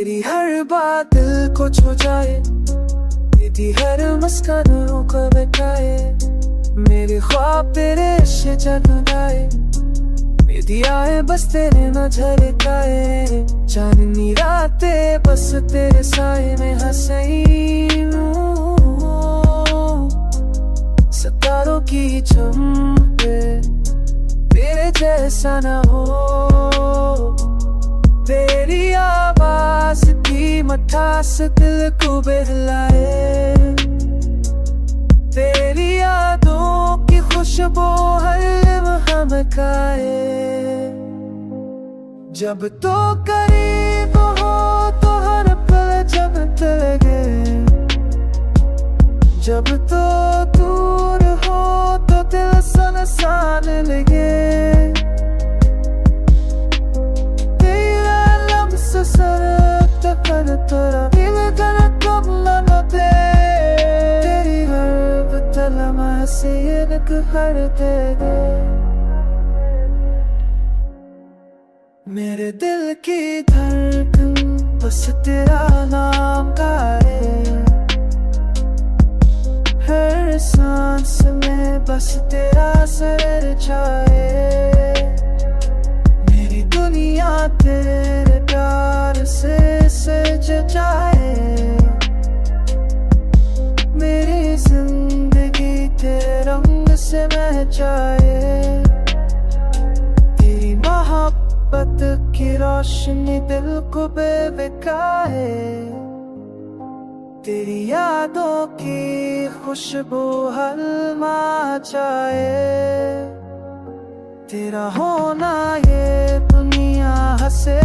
तेरी हर बात दिल को छू जाए, तेरी हर मुस्कानों को बहकाए, मेरे ख्वाब तेरे से जगमगाए, मेरी आए बस तेरे न झलकाए, चांदनी रातें बस तेरे साए में हसीनू, सितारों की चमके तेरे जैसा न हो, तेरी आवाज की मठास दिल को बहलाए, तेरी यादों की खुशबू हर लम्हा महकाए। जब तो करीब हो तो हर पल जगत लगे, जब तो दूर हो तो दिल सुनसान लगे, तेरा लम्स सरकता कर तोरा दिल धड़कन न दे, तेरी हर लम्हा से एक हर दे दे, मेरे दिल की धड़कन बस तेरा नाम गाए, हर सांस में बस तेरा असर छाए, मेरी दुनिया तेरे प्यार से सज जाए, मेरी जिंदगी तेरे रंग से महचाए, तेरी मोहब्बत की रोशनी दिल को बेबकाए, तेरी यादों की खुशबू हलमा जाए, तेरा होना ये दुनिया हंसे